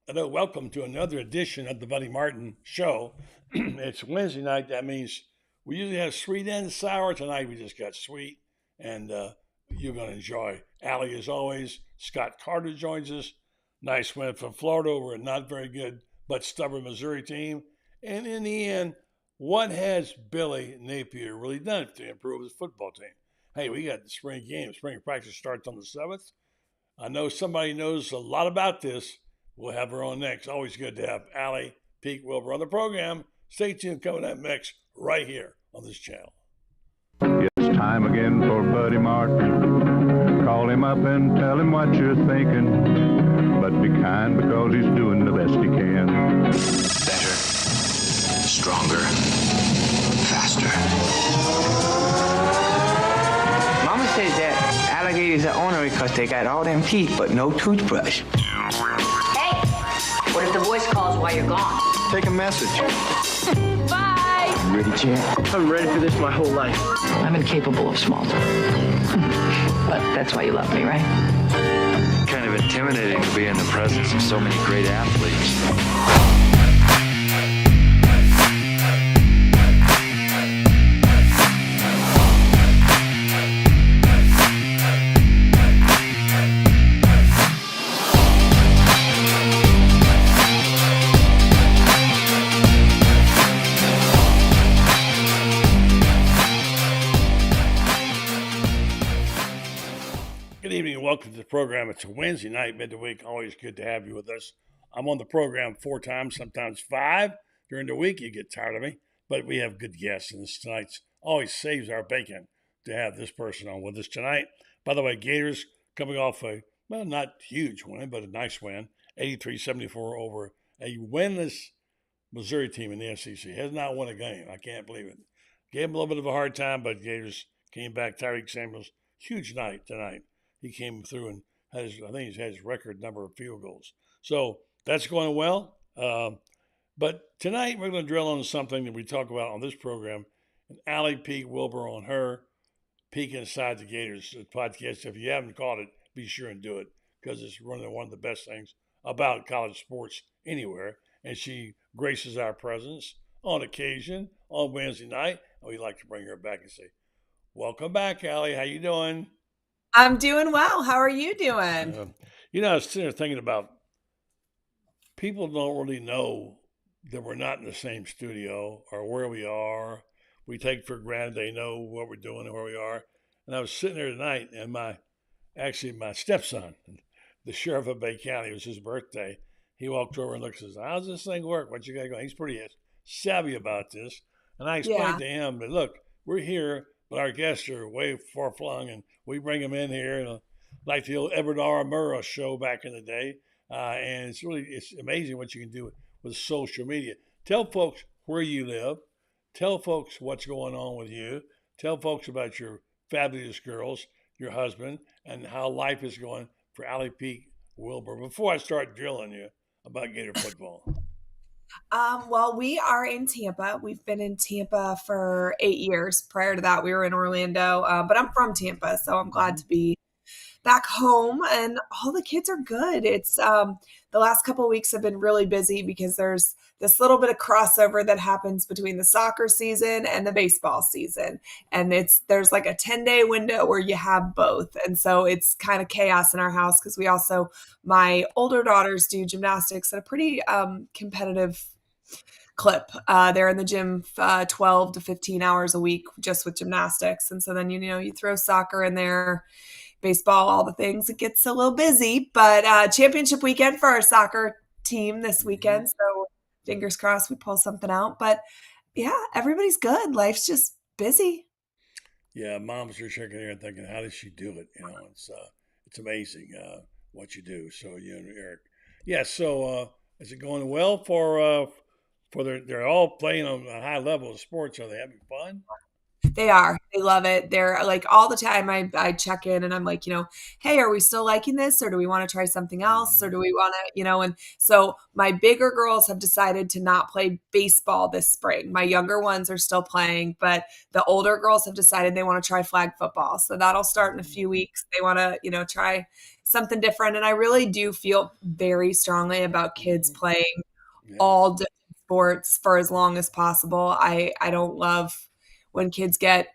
Hello, welcome to another edition of the Buddy Martin Show. It's Wednesday night. That means we usually have sweet and sour. Tonight we just got sweet, and you're going to enjoy. Allie, as always. Scott Carter joins us. Nice win from Florida over a not very good but stubborn Missouri team. And in the end, what has Billy Napier really done to improve his football team? Hey, we got the spring game. Spring practice starts on the 7th. I know somebody knows a lot about this. We'll have her on next. Always good to have Allie, Pete, Wilbur on the program. Stay tuned, coming that mix right here on this channel. It's time again for Buddy Martin. Call him up and tell him what you're thinking. But be kind because he's doing the best he can. Better, stronger, faster. Mama says that alligators are ornery because they got all them teeth but no toothbrush. What if the voice calls while you're gone? Take a message. Bye! You ready, champ? I'm ready for this my whole life. I'm incapable of small talk. But that's why you love me, right? Kind of intimidating to be in the presence of so many great athletes. Good evening and welcome to the program. It's a Wednesday night, mid the week. Always good to have you with us. I'm on the program 4 times, sometimes 5. During the week, you get tired of me, but we have good guests, and this tonight's always saves our bacon to have this person on with us tonight. By the way, Gators coming off a, well, not huge win, but a nice win, 83-74 over a winless Missouri team in the SEC. Has not won a game. I can't believe it. Gave them a little bit of a hard time, but Gators came back. Tyreek Samuels, huge night tonight. He came through and has, I think he's had his record number of field goals. So that's going well. But tonight we're going to drill on something that we talk about on this program. And Allie, Pete, Wilbur on her Peeking Inside the Gators podcast. If you haven't caught it, be sure and do it because it's one of the best things about college sports anywhere. And she graces our presence on occasion on Wednesday night. And we'd like to bring her back and say, welcome back, Allie. How you doing? I'm doing well. How are you doing? I was sitting there thinking about people don't really know that we're not in the same studio or where we are. We take for granted they know what we're doing and where we are. And I was sitting there tonight, and my stepson, the sheriff of Bay County, it was his birthday. He walked over and looked and says, "How's this thing work? What you got going?" He's pretty savvy about this. And I explained to him that, look, we're here, but our guests are way far flung, and we bring them in here, like the old Edward R. Murrah show back in the day. And it's amazing what you can do with social media. Tell folks where you live. Tell folks what's going on with you. Tell folks about your fabulous girls, your husband, and how life is going for Allie, Pete, Wilbur. Before I start drilling you about Gator football. Well, we are in Tampa. We've been in Tampa for 8 years. Prior to that, we were in Orlando, but I'm from Tampa, so I'm glad to be back home, and all the kids are good. It's the last couple of weeks have been really busy because there's this little bit of crossover that happens between the soccer season and the baseball season, and there's like a 10-day window where you have both, and so it's kind of chaos in our house because my older daughters do gymnastics at a pretty competitive clip. They're in the gym 12 to 15 hours a week just with gymnastics, and so then you throw soccer in there, baseball, all the things. It gets a little busy, but championship weekend for our soccer team this weekend. So fingers crossed we pull something out. But yeah, everybody's good. Life's just busy. Yeah, moms are checking here and thinking, how does she do it? It's amazing what you do. So you and Eric, yeah. So is it going well for they're all playing on a high level of sports? Are they having fun? They are. They love it. They're like all the time I check in and I'm like, hey, are we still liking this? Or do we want to try something else? Or do we want to, and so my bigger girls have decided to not play baseball this spring. My younger ones are still playing, but the older girls have decided they want to try flag football. So that'll start in a few weeks. They want to, try something different. And I really do feel very strongly about kids playing all different sports for as long as possible. I don't love when kids get,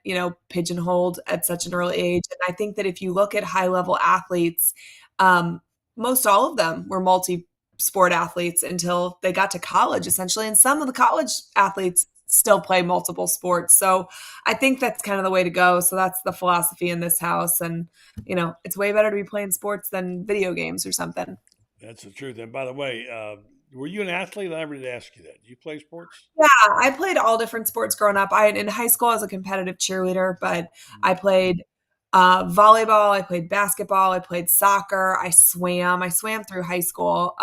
pigeonholed at such an early age. And I think that if you look at high level athletes, most all of them were multi-sport athletes until they got to college, essentially. And some of the college athletes still play multiple sports. So I think that's kind of the way to go. So that's the philosophy in this house. And, it's way better to be playing sports than video games or something. That's the truth. And by the way, were you an athlete? I never did ask you that. Do you play sports? Yeah, I played all different sports growing up. In high school, I was a competitive cheerleader, but I played volleyball, I played basketball, I played soccer, I swam. I swam through high school.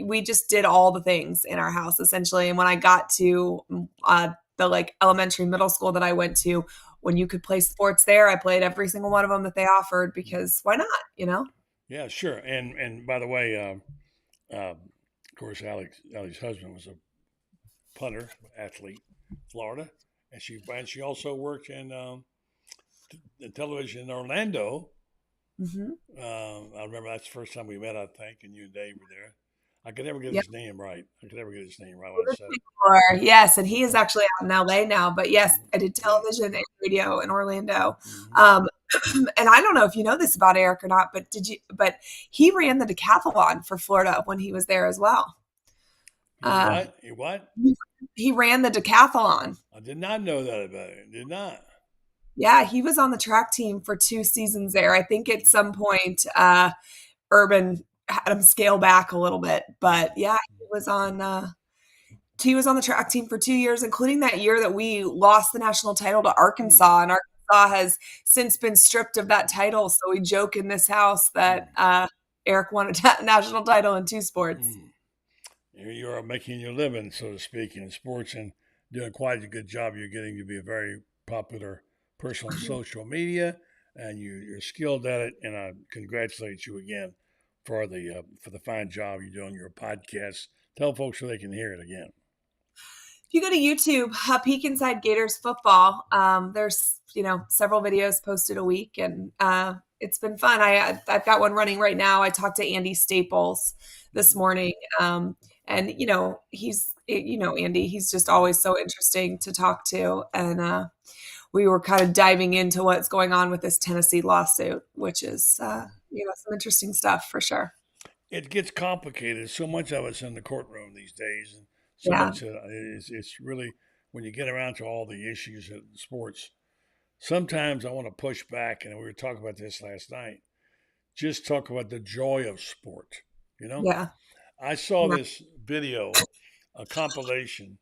We just did all the things in our house, essentially. And when I got to the elementary, middle school that I went to, when you could play sports there, I played every single one of them that they offered because why not, Yeah, sure. And by the way, of course, Allie's husband was a punter, athlete, Florida, and she also worked in television in Orlando. Mm-hmm. I remember that's the first time we met, I think, and you and Dave were there. I could never get his name right. When I said it. Yes, and he is actually out in LA now. But yes, I did television and radio in Orlando. And I don't know if you know this about Eric or not, but he ran the decathlon for Florida when he was there as well. What? He ran the decathlon. I did not know that about him. Did not. Yeah, he was on the track team for 2 seasons there. I think at some point, Urban had him scale back a little bit, but yeah, he was on the track team for 2 years, including that year that we lost the national title to Arkansas, and Arkansas has since been stripped of that title. So we joke in this house that Eric won a national title in 2 sports. Here you are making your living, so to speak, in sports and doing quite a good job. You're getting to be a very popular person on social media, and you're skilled at it. And I congratulate you again for the fine job you do on your podcast. Tell folks so they can hear it again. If you go to YouTube, peek inside Gators football. There's several videos posted a week, and it's been fun. I've got one running right now. I talked to Andy Staples this morning, and he's Andy. He's just always so interesting to talk to, and we were kind of diving into what's going on with this Tennessee lawsuit, which is some interesting stuff for sure. It gets complicated. So much of it's in the courtroom these days, and so much it's really when you get around to all the issues in sports. Sometimes I want to push back, and we were talking about this last night. Just talk about the joy of sport. Yeah. I saw this video, a compilation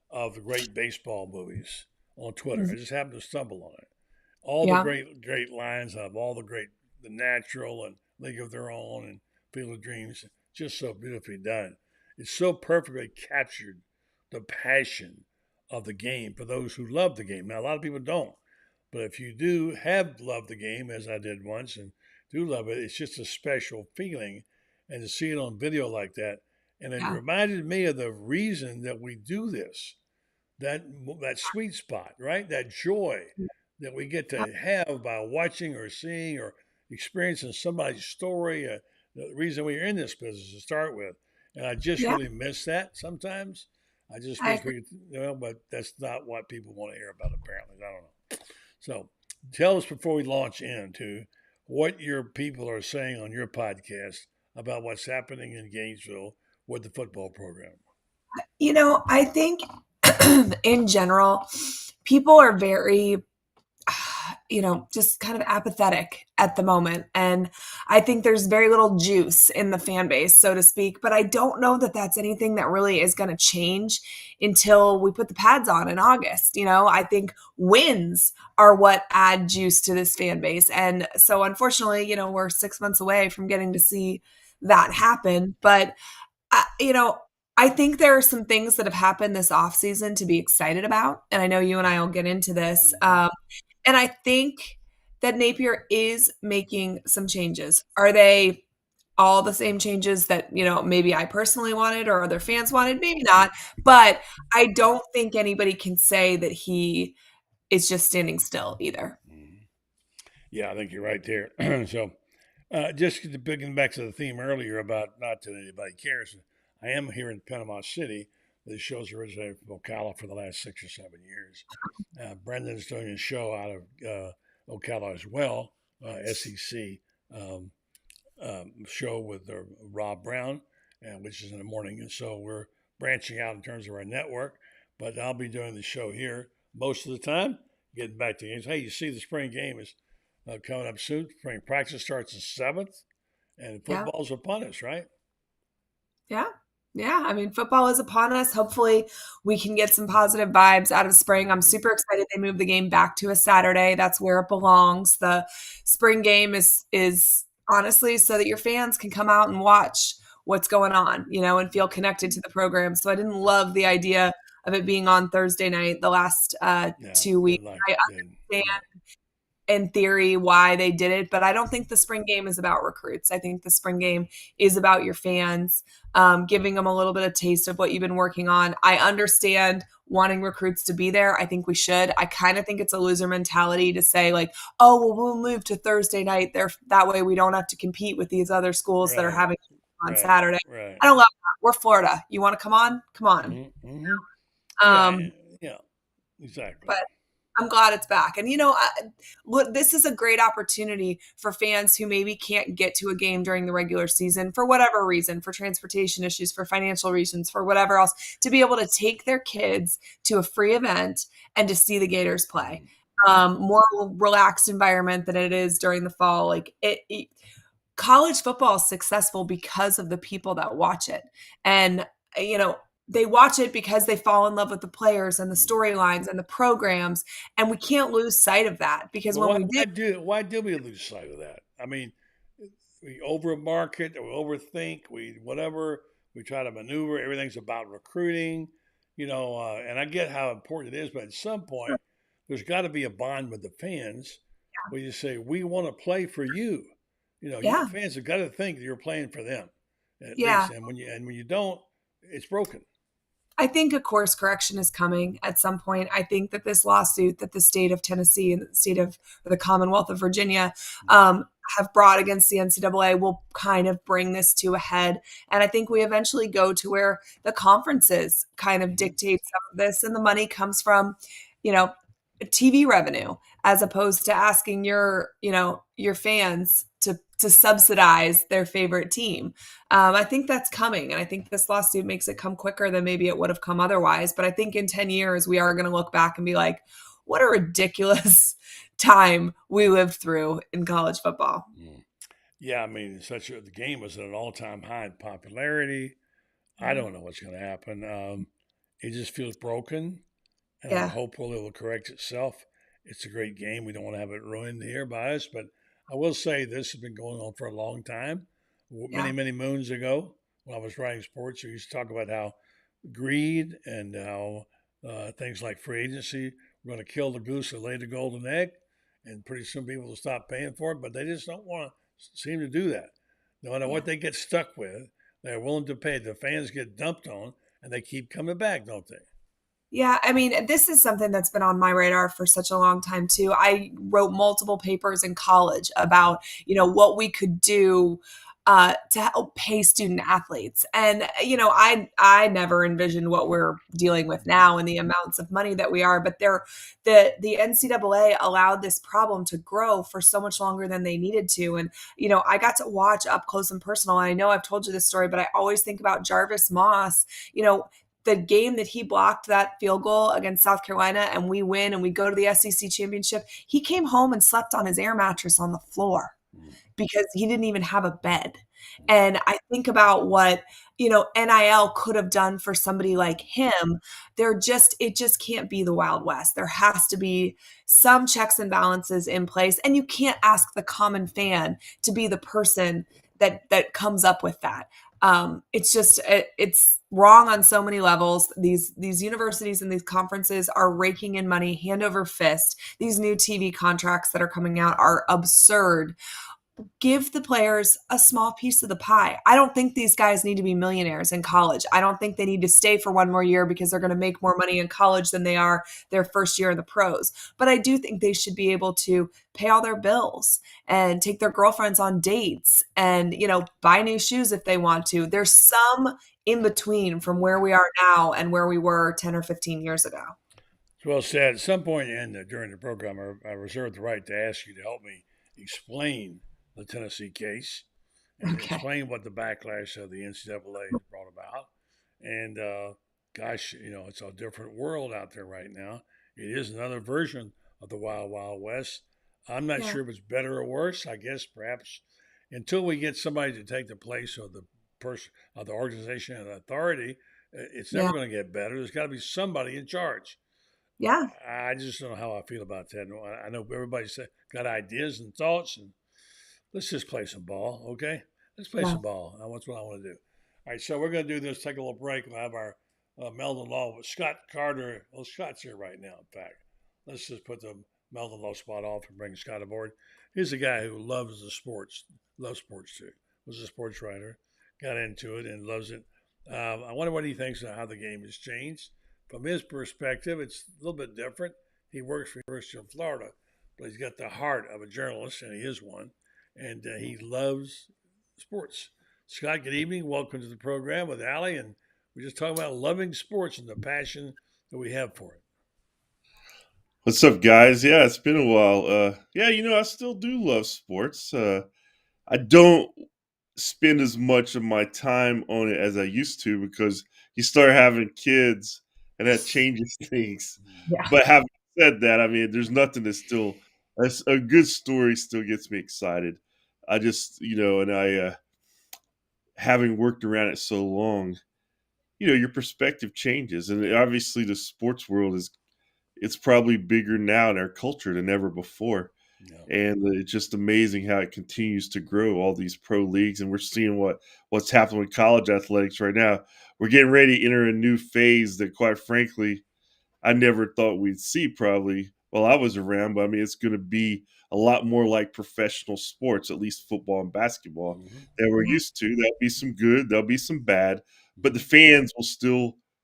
of the great baseball movies on Twitter. I just happened to stumble on it. All the great lines of all the Natural and League of Their Own and Field of Dreams, just so beautifully done. It's so perfectly captured the passion of the game for those who love the game. Now, a lot of people don't, but if you do have loved the game, as I did once, and do love it, it's just a special feeling. And to see it on video like that, and it reminded me of the reason that we do this, that sweet spot, right? That joy that we get to have by watching or seeing or experiencing somebody's story, the reason we're in this business to start with. And I just really miss that sometimes. I just wish but that's not what people want to hear about, apparently. I don't know. So tell us before we launch into what your people are saying on your podcast about what's happening in Gainesville with the football program. I think in general, people are very, just kind of apathetic at the moment. And I think there's very little juice in the fan base, so to speak. But I don't know that that's anything that really is going to change until we put the pads on in August. I think wins are what add juice to this fan base. And so unfortunately, we're 6 months away from getting to see that happen. But, I I think there are some things that have happened this offseason to be excited about. And I know you and I will get into this. And I think that Napier is making some changes. Are they all the same changes that, maybe I personally wanted or other fans wanted? Maybe not. But I don't think anybody can say that he is just standing still either. Yeah, I think you're right there. So just picking back to the theme earlier about not that anybody cares, I am here in Panama City. The show's originated from Ocala for the last 6 or 7 years. Brendan's doing a show out of Ocala as well, SEC show with Rob Brown, which is in the morning. And so we're branching out in terms of our network. But I'll be doing the show here most of the time, getting back to games. Hey, you see the spring game is coming up soon. Spring practice starts the 7th, and football's upon us, right? Yeah. Yeah. I mean, football is upon us. Hopefully we can get some positive vibes out of spring. I'm super excited they moved the game back to a Saturday. That's where it belongs. The spring game is honestly so that your fans can come out and watch what's going on, and feel connected to the program. So I didn't love the idea of it being on Thursday night the last 2 weeks. I understand in theory why they did it, but I don't think the spring game is about recruits. I think the spring game is about your fans, giving them a little bit of taste of what you've been working on. I understand wanting recruits to be there. I think we should. I kind of think it's a loser mentality to say like, oh, well, we'll move to Thursday night there. That way we don't have to compete with these other schools that are having on Saturday. Right. I don't love that. We're Florida. You want to come on? Come on. Mm-hmm. Yeah, exactly. But I'm glad it's back. And, this is a great opportunity for fans who maybe can't get to a game during the regular season for whatever reason, for transportation issues, for financial reasons, for whatever else, to be able to take their kids to a free event and to see the Gators play. More relaxed environment than it is during the fall. Like college football is successful because of the people that watch it. And, they watch it because they fall in love with the players and the storylines and the programs, and we can't lose sight of that because why did we lose sight of that? I mean, we overmarket, we overthink, we try to maneuver. Everything's about recruiting, and I get how important it is, but at some point, there's got to be a bond with the fans where you say, we want to play for you. Your fans have got to think that you're playing for them at least, and when you don't, it's broken. I think a course correction is coming at some point. I think that this lawsuit that the state of Tennessee and the Commonwealth of Virginia have brought against the NCAA will kind of bring this to a head. And I think we eventually go to where the conferences kind of dictate some of this, and the money comes from, TV revenue, as opposed to asking your fans to subsidize their favorite team. I think that's coming. And I think this lawsuit makes it come quicker than maybe it would have come otherwise. But I think in 10 years, we are going to look back and be like, what a ridiculous time we lived through in college football. Yeah, I mean, the game was at an all-time high in popularity. I don't know what's going to happen. It just feels broken. And I'm hopeful it will correct itself. It's a great game. We don't want to have it ruined here by us, but I will say this has been going on for a long time. Many moons ago, when I was writing sports, we used to talk about how greed and how things like free agency were going to kill the goose that laid the golden egg, and pretty soon people will stop paying for it, but they just don't want to seem to do that. No matter what they get stuck with, they're willing to pay. The fans get dumped on, and they keep coming back, don't they? Yeah, I mean, this is something that's been on my radar for such a long time, too. I wrote multiple papers in college about, what we could do to help pay student athletes. And, I never envisioned what we're dealing with now and the amounts of money that we are. But the NCAA allowed this problem to grow for so much longer than they needed to. And, I got to watch up close and personal. And I know I've told you this story, but I always think about Jarvis Moss, the game that he blocked that field goal against South Carolina and we win and we go to the SEC championship, he came home and slept on his air mattress on the floor because he didn't even have a bed. And I think about what, NIL could have done for somebody like him. It just can't be the Wild West. There has to be some checks and balances in place. And you can't ask the common fan to be the person that comes up with that. It's just it's wrong on so many levels. These universities and these conferences are raking in money hand over fist. These new TV contracts that are coming out are absurd. Give the players a small piece of the pie. I don't think these guys need to be millionaires in college. I don't think they need to stay for one more year because they're going to make more money in college than they are their first year in the pros. But I do think they should be able to pay all their bills and take their girlfriends on dates and, buy new shoes if they want to. There's some in between from where we are now and where we were 10 or 15 years ago. Well said. At some point during the program, I reserved the right to ask you to help me explain the Tennessee case and explain what the backlash of the NCAA has brought about. And gosh, it's a different world out there right now. It is another version of the Wild Wild West. I'm not sure if it's better or worse. I guess perhaps until we get somebody to take the place of the person of the organization and authority, it's never going to get better. There's got to be somebody in charge. Yeah. I just don't know how I feel about that. I know everybody's got ideas and thoughts, and let's just play some ball, okay? Let's play some ball. That's what I want to do. All right, so we're going to do this, take a little break. We'll have our Meldon Law with Scott Carter. Well, Scott's here right now, in fact. Let's just put the Meldon Law spot off and bring Scott aboard. He's a guy who loves the sports, loves sports too. Was a sports writer, got into it and loves it. I wonder what he thinks of how the game has changed. From his perspective, it's a little bit different. He works for the University of Florida, but he's got the heart of a journalist, and he is one. And he loves sports. Scott, good evening. Welcome to the program with Allie. And we're just talking about loving sports and the passion that we have for it. What's up, guys? Yeah, it's been a while. I still do love sports. I don't spend as much of my time on it as I used to because you start having kids and that changes things. Yeah. But having said that, I mean, there's nothing that's still – a good story still gets me excited. I just, having worked around it so long, your perspective changes. And obviously the sports world it's probably bigger now in our culture than ever before. Yeah. And it's just amazing how it continues to grow, all these pro leagues. And we're seeing what's happening with college athletics right now. We're getting ready to enter a new phase that, quite frankly, I never thought we'd see probably while I was around. But, I mean, it's going to be a lot more like professional sports, at least football and basketball, that we're used to. There'll be some good, there'll be some bad. But the fans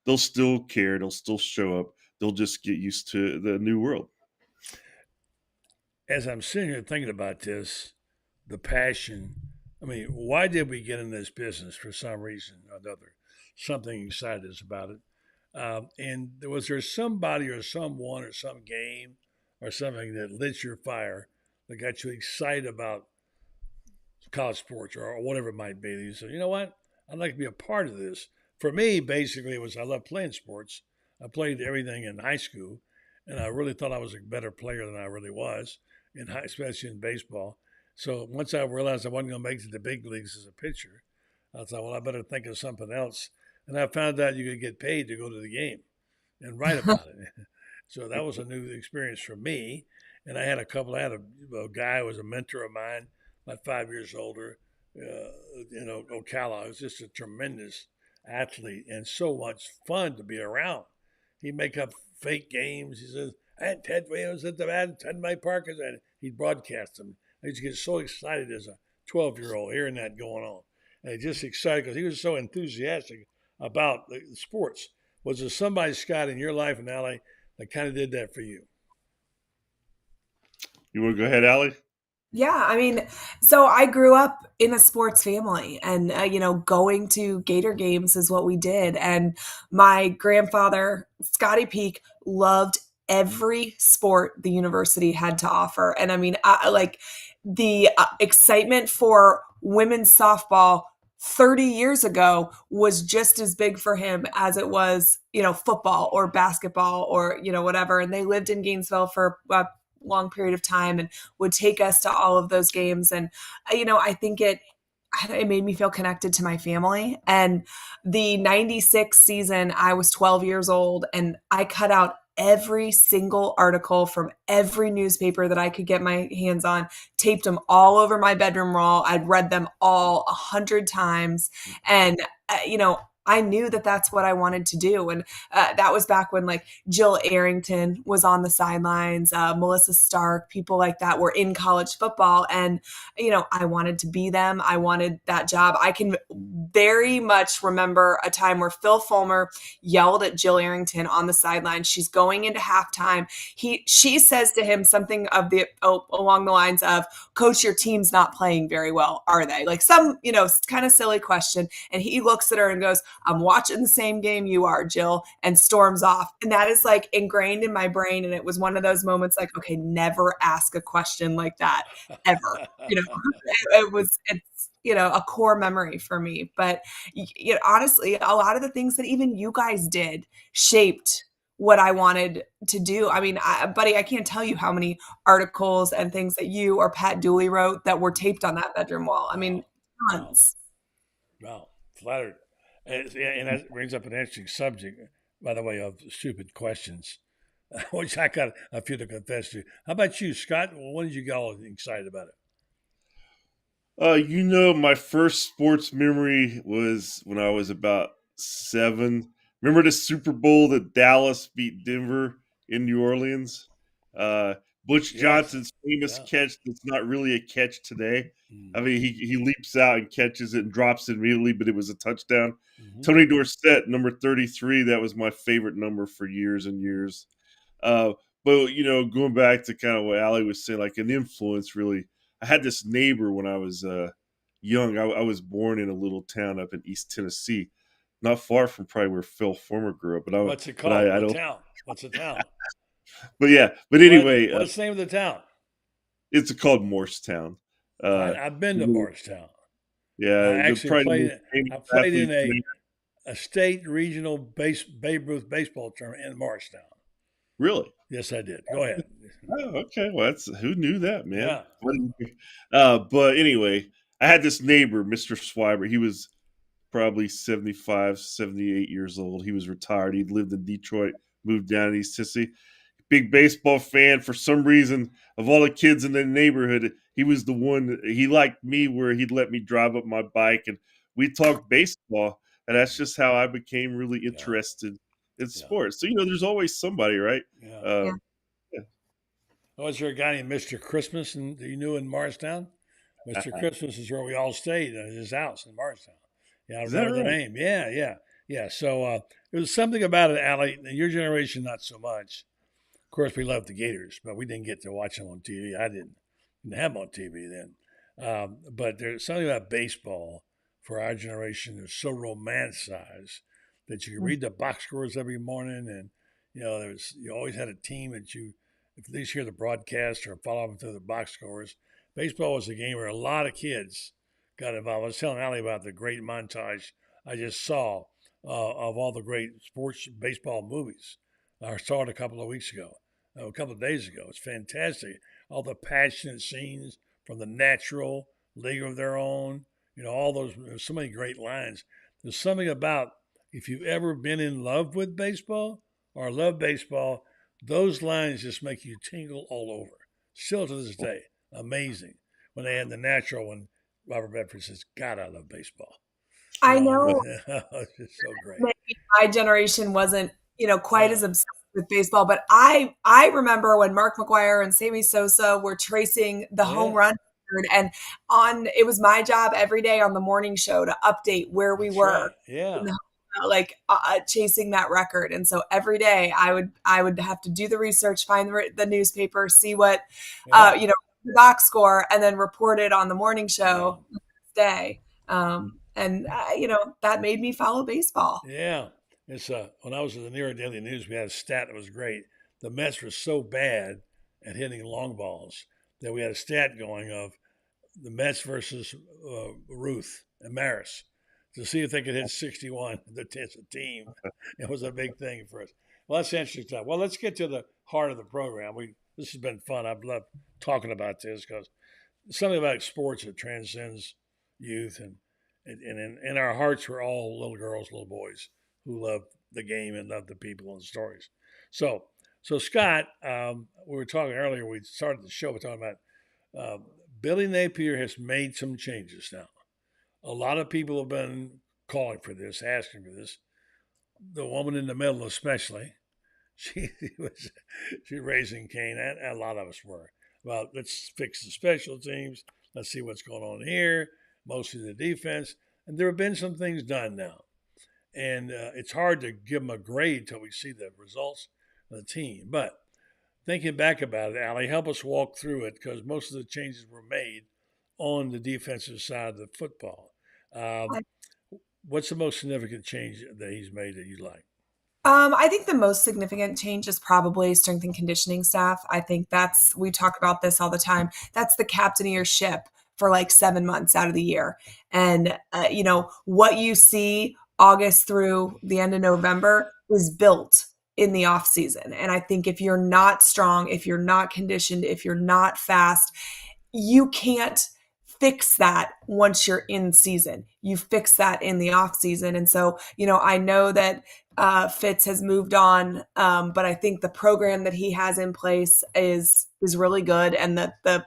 they'll still care. They'll still show up. They'll just get used to the new world. As I'm sitting here thinking about this, the passion, I mean, why did we get in this business for some reason or another? Something excited us about it. And was there somebody or someone or some game or something that lit your fire that got you excited about college sports or whatever it might be? You said, you know what? I'd like to be a part of this. For me, basically, it was I love playing sports. I played everything in high school, and I really thought I was a better player than I really was, especially in baseball. So once I realized I wasn't going to make it to the big leagues as a pitcher, I thought, well, I better think of something else. And I found out you could get paid to go to the game and write about it. So that was a new experience for me. And I had a guy who was a mentor of mine, about 5 years older, Ocala. He was just a tremendous athlete and so much fun to be around. He'd make up fake games. He says, and Ted Williams at the bat, Ted May Parker, and he'd broadcast them. I used to get so excited as a 12-year-old hearing that going on. And just excited because he was so enthusiastic about the sports. Was there somebody, Scott, in your life and Allie that kind of did that for you? You want to go ahead, Allie? Yeah, I mean, so I grew up in a sports family and, going to Gator games is what we did. And my grandfather, Scotty Peak, loved every sport the university had to offer. And I mean, the excitement for women's softball 30 years ago was just as big for him as it was, football or basketball or, whatever. And they lived in Gainesville for a long period of time and would take us to all of those games. And, I think it made me feel connected to my family. And the 96 season, I was 12 years old and I cut out every single article from every newspaper that I could get my hands on, taped them all over my bedroom wall. I'd read them all 100 times. And, I knew that that's what I wanted to do. And that was back when like Jill Arrington was on the sidelines, Melissa Stark, people like that were in college football. And, I wanted to be them. I wanted that job. I can very much remember a time where Phil Fulmer yelled at Jill Arrington on the sideline. She's going into halftime. She says to him something along the lines of, "Coach, your team's not playing very well, are they?" Like some, kind of silly question. And he looks at her and goes, "I'm watching the same game you are, Jill," and storms off. And that is like ingrained in my brain. And it was one of those moments like, okay, never ask a question like that ever. It's a core memory for me. But honestly, a lot of the things that even you guys did shaped what I wanted to do. I mean, buddy, I can't tell you how many articles and things that you or Pat Dooley wrote that were taped on that bedroom wall. I mean, tons. Wow, flattered. And that brings up an interesting subject, by the way, of stupid questions, which I got a few to confess to. How about you, Scott? When did you get all excited about it? My first sports memory was when I was about 7. Remember the Super Bowl that Dallas beat Denver in New Orleans? Butch Johnson's famous catch that's not really a catch today. I mean, he leaps out and catches it and drops it immediately, but it was a touchdown. Mm-hmm. Tony Dorsett, number 33, that was my favorite number for years and years. But, going back to kind of what Allie was saying, like an influence really, I had this neighbor when I was young. I was born in a little town up in East Tennessee, not far from probably where Phil Former grew up. But what's it called? What's the town? But anyway. What's the name of the town? It's called Morristown. I've been to Morristown. Yeah. I actually played in a state regional Babe Ruth baseball tournament in Morristown. Really? Yes, I did. Go ahead. Oh, okay. Well, who knew that, man? Yeah. But anyway, I had this neighbor, Mr. Swiber. He was probably 75, 78 years old. He was retired. He'd lived in Detroit, moved down to East Tennessee. Big baseball fan. For some reason, of all the kids in the neighborhood, he was the one. He liked me where he'd let me drive up my bike and we talked baseball. And that's just how I became really interested in sports. So, there's always somebody, right? Yeah. Was there a guy named Mr. Christmas that you knew in Morristown? Mr. Christmas is where we all stayed at his house in Morristown. Yeah, I remember the name. Yeah. So there was something about it, Allie. Your generation, not so much. Of course, we loved the Gators, but we didn't get to watch them on TV. I didn't have them on TV then. But there's something about baseball for our generation that's so romanticized that you could read the box scores every morning, and you always had a team that you at least hear the broadcast or follow them through the box scores. Baseball was a game where a lot of kids got involved. I was telling Allie about the great montage I just saw of all the great sports baseball movies. I saw it a couple of days ago. It's fantastic. All the passionate scenes from The Natural, League of Their Own, all those, there's so many great lines. There's something about, if you've ever been in love with baseball or love baseball, those lines just make you tingle all over. Still to this day, amazing. When they had The Natural, when Robert Redford says, "God, I love baseball." I know. It's just so great. Maybe my generation wasn't, quite as obsessed with baseball, but I remember when Mark McGwire and Sammy Sosa were tracing the home run record, and it was my job every day on the morning show to update where we were. Right. Yeah. Chasing that record. And so every day I would have to do the research, find the newspaper, see what, the box score, and then report it on the morning show the next day. That made me follow baseball. Yeah. It's when I was at the New York Daily News, we had a stat that was great. The Mets were so bad at hitting long balls that we had a stat going of the Mets versus Ruth and Maris to see if they could hit 61 as a team. It was a big thing for us. Well, that's interesting stuff. Well, let's get to the heart of the program. This has been fun. I've loved talking about this because something about sports that transcends youth, and in our hearts, we're all little girls, little boys who love the game and love the people and the stories. So So, Scott, we were talking earlier, we started the show, we're talking about Billy Napier has made some changes now. A lot of people have been calling for this, asking for this. The woman in the middle, especially, she was raising Cain, and a lot of us were. Well, let's fix the special teams. Let's see what's going on here. Mostly the defense, and there have been some things done now, and it's hard to give them a grade till we see the results of the team. But thinking back about it, Allie, help us walk through it because most of the changes were made on the defensive side of the football. What's the most significant change that he's made that you like? I think the most significant change is probably strength and conditioning staff. I think we talk about this all the time. That's the captain of your ship for like 7 months out of the year. And, what you see August through the end of November is built in the off season. And I think if you're not strong, if you're not conditioned, if you're not fast, you can't fix that once you're in season. You fix that in the off season. And so, I know that Fitz has moved on, but I think the program that he has in place is really good. And the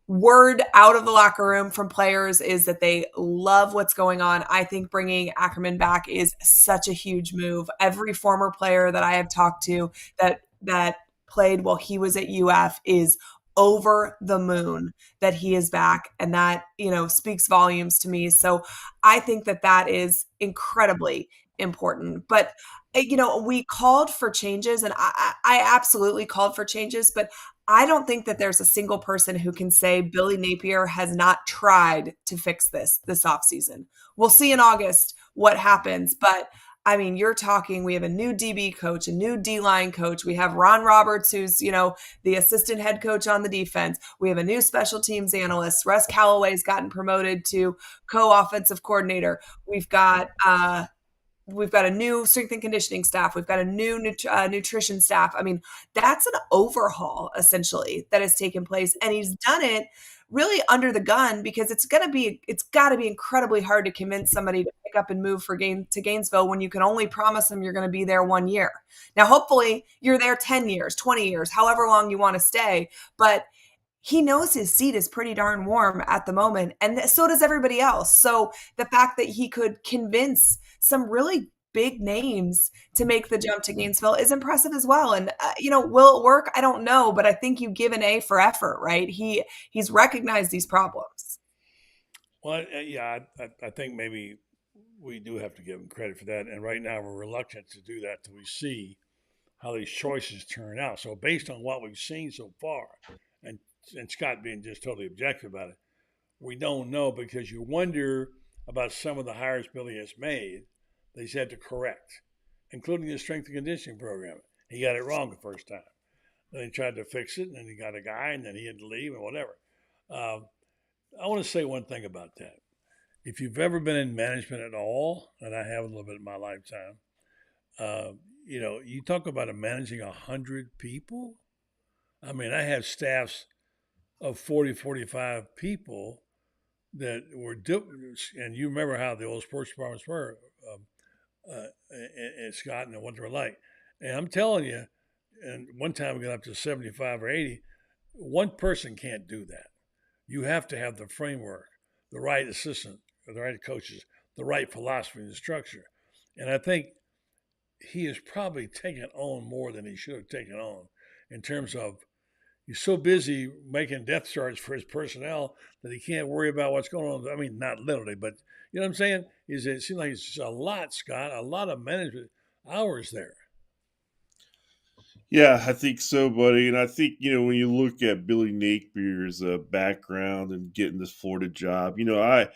word out of the locker room from players is that they love what's going on. I think bringing Ackerman back is such a huge move. Every former player that I have talked to that played while he was at UF is over the moon that he is back. And that, speaks volumes to me. So I think that is incredibly important. But, we called for changes, and I absolutely called for changes, but I don't think that there's a single person who can say Billy Napier has not tried to fix this offseason. We'll see in August what happens, but I mean, you're talking, we have a new DB coach, a new D-line coach. We have Ron Roberts, who's, the assistant head coach on the defense. We have a new special teams analyst. Russ Callaway's gotten promoted to co-offensive coordinator. We've got a new strength and conditioning staff. We've got a new nutrition staff. I mean, that's an overhaul essentially that has taken place, and he's done it really under the gun because it's got to be incredibly hard to convince somebody to pick up and move to Gainesville when you can only promise them you're going to be there 1 year. Now, hopefully you're there 10 years, 20 years, however long you want to stay, but he knows his seat is pretty darn warm at the moment, and so does everybody else. So the fact that he could convince some really big names to make the jump to Gainesville is impressive as well. And, will it work? I don't know, but I think you give an A for effort, right? He's recognized these problems. Well, yeah, I think maybe we do have to give him credit for that. And right now we're reluctant to do that till we see how these choices turn out. So based on what we've seen so far, and Scott being just totally objective about it, we don't know because you wonder about some of the hires Billy has made that he's had to correct, including the strength and conditioning program. He got it wrong the first time. Then he tried to fix it, and then he got a guy, and then he had to leave, and whatever. I want to say one thing about that. If you've ever been in management at all, and I have a little bit in my lifetime, you talk about managing 100 people. I mean, I have staffs of 40, 45 people that were and you remember how the old sports departments were, and Scott and what they were like. And I'm telling you, and one time we got up to 75 or 80, one person can't do that. You have to have the framework, the right assistant, the right coaches, the right philosophy and the structure. And I think he has probably taken on more than he should have taken on in terms of he's so busy making depth charts for his personnel that he can't worry about what's going on. I mean, not literally, but you know what I'm saying? It seems like it's a lot, Scott, a lot of management hours there. Yeah, I think so, buddy. And I think, when you look at Billy Napier's background and getting this Florida job, I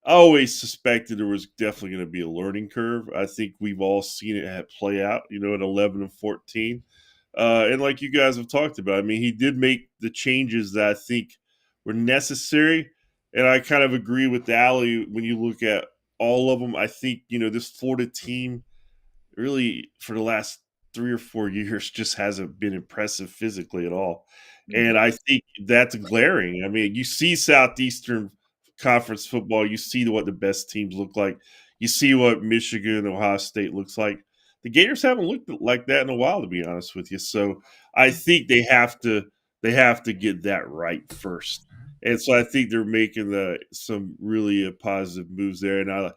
always suspected there was definitely going to be a learning curve. I think we've all seen it play out, at 11 and 14. And like you guys have talked about, I mean, he did make the changes that I think were necessary. And I kind of agree with Allie when you look at all of them. I think, this Florida team really for the last 3 or 4 years just hasn't been impressive physically at all. And I think that's glaring. I mean, you see Southeastern Conference football, you see what the best teams look like. You see what Michigan, Ohio State looks like. the Gators haven't looked like that in a while, to be honest with you. So I think they have to get that right first. And so I think they're making some really positive moves there. And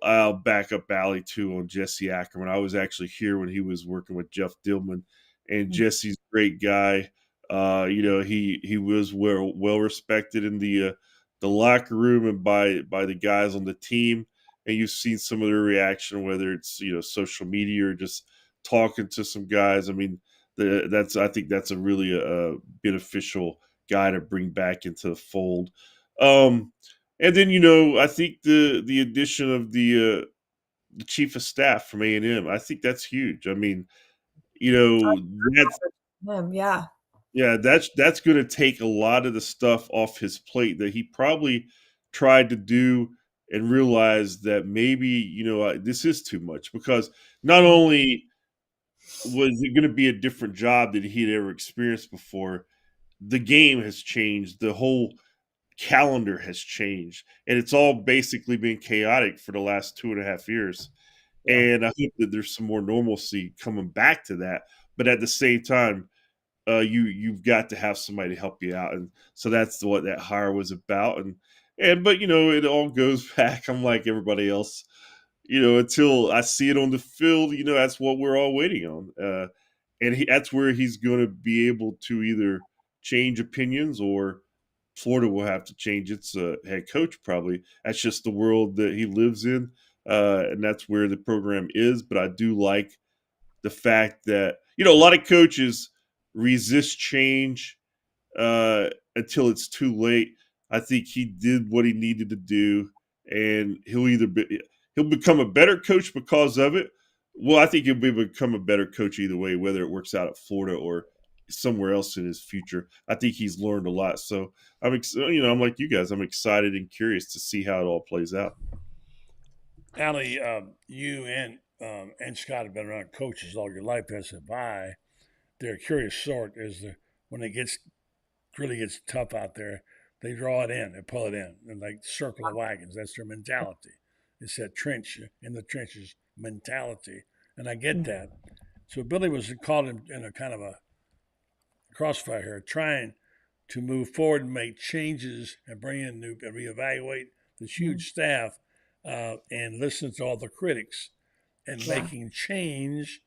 I'll back up Allie too on Jesse Ackerman. I was actually here when he was working with Jeff Dillman, and Jesse's a great guy. He was well respected in the locker room and by the guys on the team. And you've seen some of their reaction, whether it's social media or just talking to some guys. I mean, I think that's a really beneficial guy to bring back into the fold. And then I think the addition of the chief of staff from A&M, I think that's huge. I mean, that's that's going to take a lot of the stuff off his plate that he probably tried to do and realized that maybe this is too much, because not only was it going to be a different job that he'd ever experienced before, the game has changed, the whole calendar has changed, and it's all basically been chaotic for the last 2.5 years. Yeah. And I hope that there's some more normalcy coming back to that. But at the same time, you've got to have somebody to help you out, and so that's what that hire was about. But it all goes back. I'm like everybody else, until I see it on the field. That's what we're all waiting on, and that's where he's going to be able to either change opinions, or Florida will have to change its head coach probably. That's just the world that he lives in, and that's where the program is. But I do like the fact that a lot of coaches resist change until it's too late. I think he did what he needed to do, and he'll become a better coach because of it. Well, I think he'll become a better coach either way, whether it works out at Florida or somewhere else in his future. I think he's learned a lot. So I'm like you guys, I'm excited and curious to see how it all plays out. Allie, you and Scott have been around coaches all your life, as have I. They're a curious sort. When it really gets tough out there, they draw it in, they pull it in, and like circle the wagons. That's their mentality. It's that trench in the trenches mentality, and I get that. So Billy was caught in a kind of a crossfire here, trying to move forward and make changes and bring in new and reevaluate this huge staff, and listen to all the critics and making change,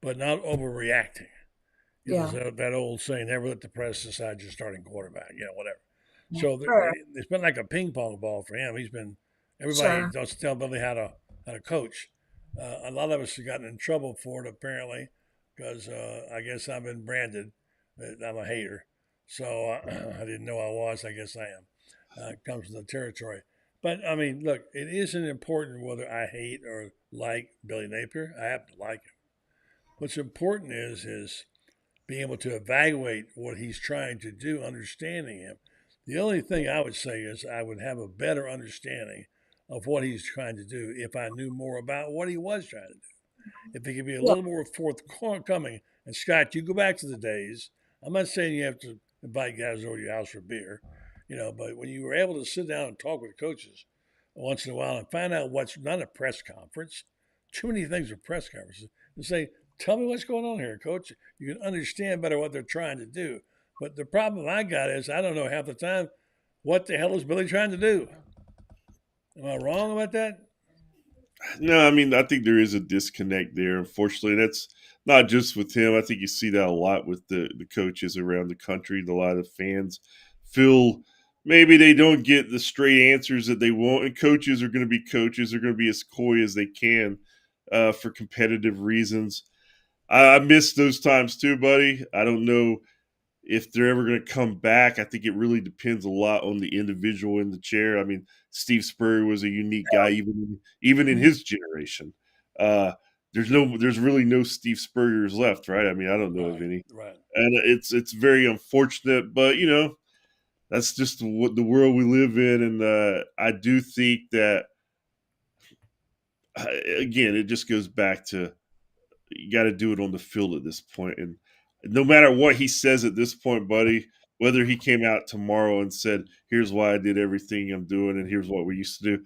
but not overreacting. That old saying, never let the press decide your starting quarterback, whatever. So it's been like a ping pong ball for him. Everybody does tell Billy how to coach. A lot of us have gotten in trouble for it, apparently, because I guess I've been branded that I'm a hater. So I didn't know I was. I guess I am. It comes with the territory. But, I mean, look, it isn't important whether I hate or like Billy Napier. I happen to like him. What's important is being able to evaluate what he's trying to do, understanding him. The only thing I would say is I would have a better understanding of what he's trying to do if I knew more about what he was trying to do. If he could be a little more forthcoming. And, Scott, you go back to the days. I'm not saying you have to invite guys over to your house for beer, but when you were able to sit down and talk with coaches once in a while and find out what's not a press conference, too many things are press conferences, and say, tell me what's going on here, coach. You can understand better what they're trying to do. But the problem I got is I don't know half the time what the hell is Billy trying to do. Am I wrong about that? No, I mean, I think there is a disconnect there, unfortunately. That's not just with him. I think you see that a lot with the coaches around the country. A lot of fans feel maybe they don't get the straight answers that they want, and coaches are going to be coaches. They're going to be as coy as they can for competitive reasons. I miss those times too, buddy. I don't know if they're ever going to come back. I think it really depends a lot on the individual in the chair. I mean, Steve Spurrier was a unique guy, even in his generation. There's really no Steve Spurriers left, right? I mean, I don't know of any. Right. And it's very unfortunate, but that's just what the world we live in. And I do think that again, it just goes back to you got to do it on the field at this point. And no matter what he says at this point, buddy, whether he came out tomorrow and said, here's why I did everything I'm doing and here's what we used to do,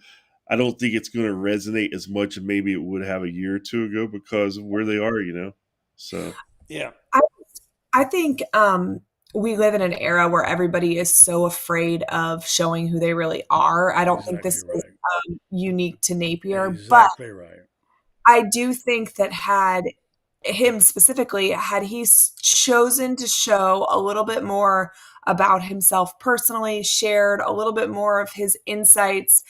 I don't think it's going to resonate as much as maybe it would have a year or two ago because of where they are, So Yeah. I think we live in an era where everybody is so afraid of showing who they really are. I don't think this Exactly is right. Unique to Napier, but Exactly right. I do think that had him specifically, had he chosen to show a little bit more about himself personally, shared a little bit more of his insights,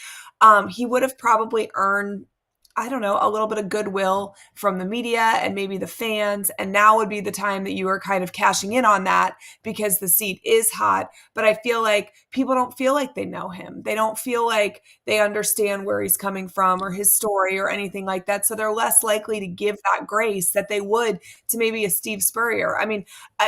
he would have probably earned, I don't know, a little bit of goodwill from the media and maybe the fans. And now would be the time that you are kind of cashing in on that because the seat is hot. But I feel like people don't feel like they know him. They don't feel like they understand where he's coming from or his story or anything like that. So they're less likely to give that grace that they would to maybe a Steve Spurrier. I mean,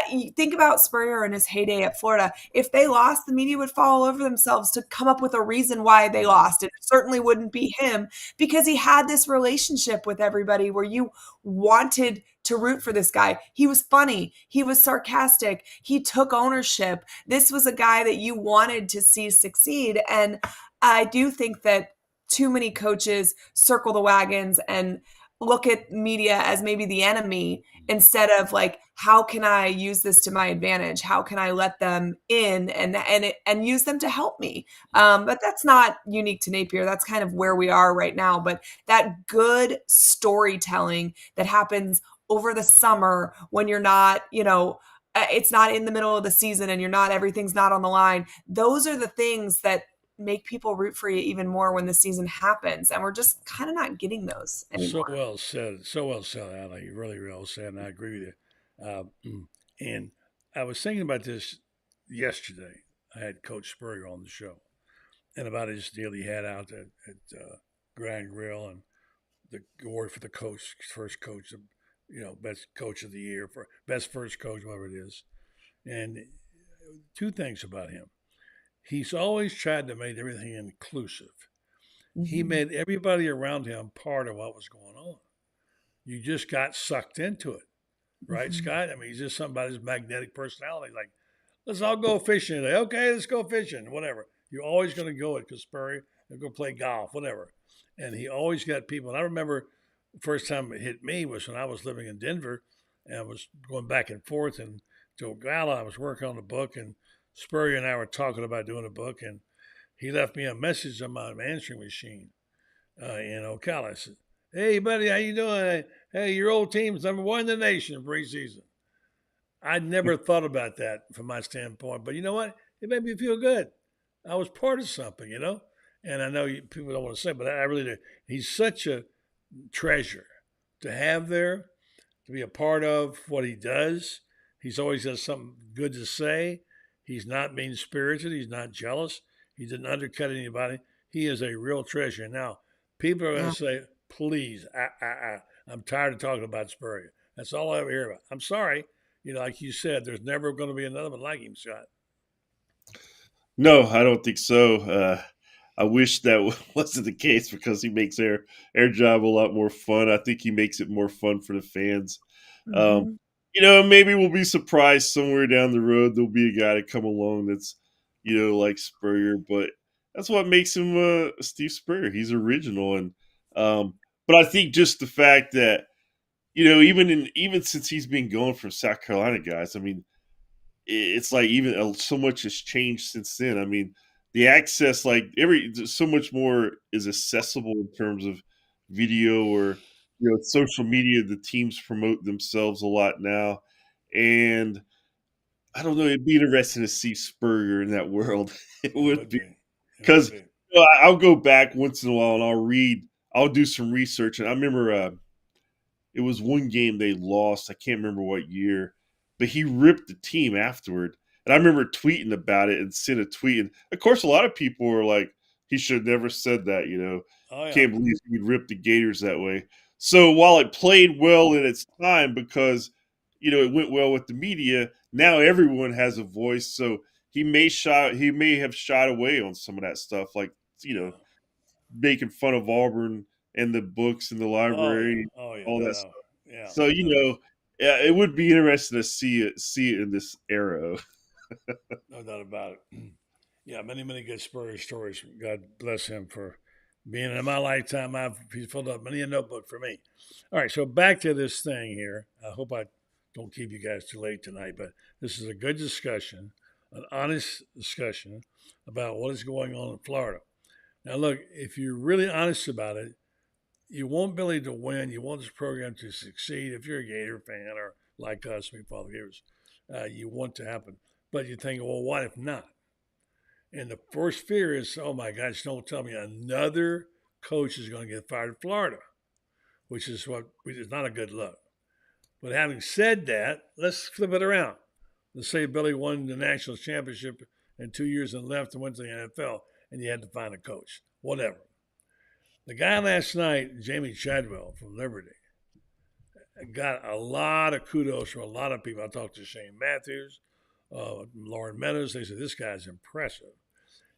you think about Spurrier in his heyday at Florida. If they lost, the media would fall over themselves to come up with a reason why they lost. It certainly wouldn't be him because he had this relationship with everybody where you wanted to root for this guy. He was funny. He was sarcastic. He took ownership. This was a guy that you wanted to see succeed. And I do think that too many coaches circle the wagons and look at media as maybe the enemy instead of like, how can I use this to my advantage? How can I let them in and use them to help me? But that's not unique to Napier. That's kind of where we are right now. But that good storytelling that happens over the summer when you're not, it's not in the middle of the season and everything's not on the line. Those are the things that make people root for you even more when the season happens. And we're just kind of not getting those anymore. So well said. So well said, Allie. Really well said. And I agree with you. And I was thinking about this yesterday. I had Coach Spurrier on the show and about his deal he had out at Grand Grill and the award for the coach, first coach, best coach of the year, for best first coach, whatever it is. And two things about him. He's always tried to make everything inclusive. Mm-hmm. He made everybody around him part of what was going on. You just got sucked into it, right, mm-hmm. Scott? I mean, he's just somebody's magnetic personality. Like, let's all go fishing today. Okay, let's go fishing, whatever. You're always going to go it because Spurrier, they're going to play golf, whatever. And he always got people. And I remember the first time it hit me was when I was living in Denver and I was going back and forth. And to Ocala, I was working on a book, and Spurrier and I were talking about doing a book, and he left me a message on my answering machine in Ocala. I said, "Hey, buddy, how you doing? Hey, your old team's #1 in the nation preseason." I never thought about that from my standpoint, but you know what? It made me feel good. I was part of something, And I know people don't want to say, but I really do. He's such a treasure to have there, to be a part of what he does. He's always has something good to say. He's not mean-spirited. He's not jealous. He didn't undercut anybody. He is a real treasure. Now, people are going to say, please, I'm tired of talking about Spurrier. That's all I ever hear about. I'm sorry. Like you said, there's never going to be another one like him, Scott. No, I don't think so. I wish that wasn't the case because he makes our job a lot more fun. I think he makes it more fun for the fans. Mm-hmm. Maybe we'll be surprised somewhere down the road. There'll be a guy to come along that's, like Spurrier, but that's what makes him Steve Spurrier. He's original. And, but I think just the fact that, even since he's been going from South Carolina guys, I mean, it's like even so much has changed since then. I mean, the access, like so much more is accessible in terms of video or, social media. The teams promote themselves a lot now. And I don't know, it'd be interesting to see Spurrier in that world. It would be. Because I'll go back once in a while and I'll do some research. And I remember it was one game they lost. I can't remember what year, but he ripped the team afterward. And I remember tweeting about it and sent a tweet. And of course, a lot of people were like, he should have never said that, Can't believe he'd rip the Gators that way. So while it played well in its time because, it went well with the media, now everyone has a voice. So he may have shied away on some of that stuff, like, making fun of Auburn and the books in the library, all that stuff. Yeah. So, it would be interesting to see it in this era. No doubt about it. Yeah, many, many good Spurrier stories. God bless him for Being in my lifetime, he's filled up many a notebook for me. All right, so back to this thing here. I hope I don't keep you guys too late tonight, but this is a good discussion, an honest discussion about what is going on in Florida. Now, look, if you're really honest about it, you want Billy to win. You want this program to succeed. If you're a Gator fan or like us, we follow the Gators, you want to happen. But you think, well, what if not? And the first fear is, oh my gosh, don't tell me another coach is going to get fired in Florida, which is not a good look. But having said that, let's flip it around. Let's say Billy won the national championship in 2 years and left and went to the NFL, and you had to find a coach. Whatever. The guy last night, Jamie Chadwell from Liberty, got a lot of kudos from a lot of people. I talked to Shane Matthews, Lauren Meadows. They said, this guy's impressive.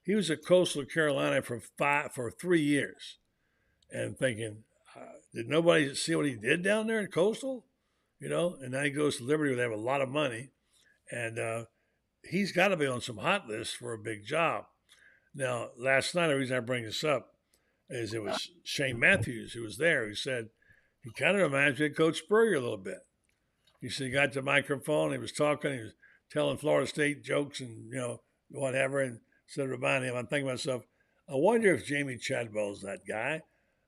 He was at Coastal Carolina for 3 years, and thinking, did nobody see what he did down there in Coastal? And now he goes to Liberty where they have a lot of money, and he's got to be on some hot lists for a big job. Now, last night, the reason I bring this up is it was Shane Matthews who was there who said he kind of reminds me of Coach Spurrier a little bit. He said he got the microphone, he was talking, he was telling Florida State jokes and, whatever, and said, remind him, I'm thinking to myself, I wonder if Jamie Chadwell's that guy.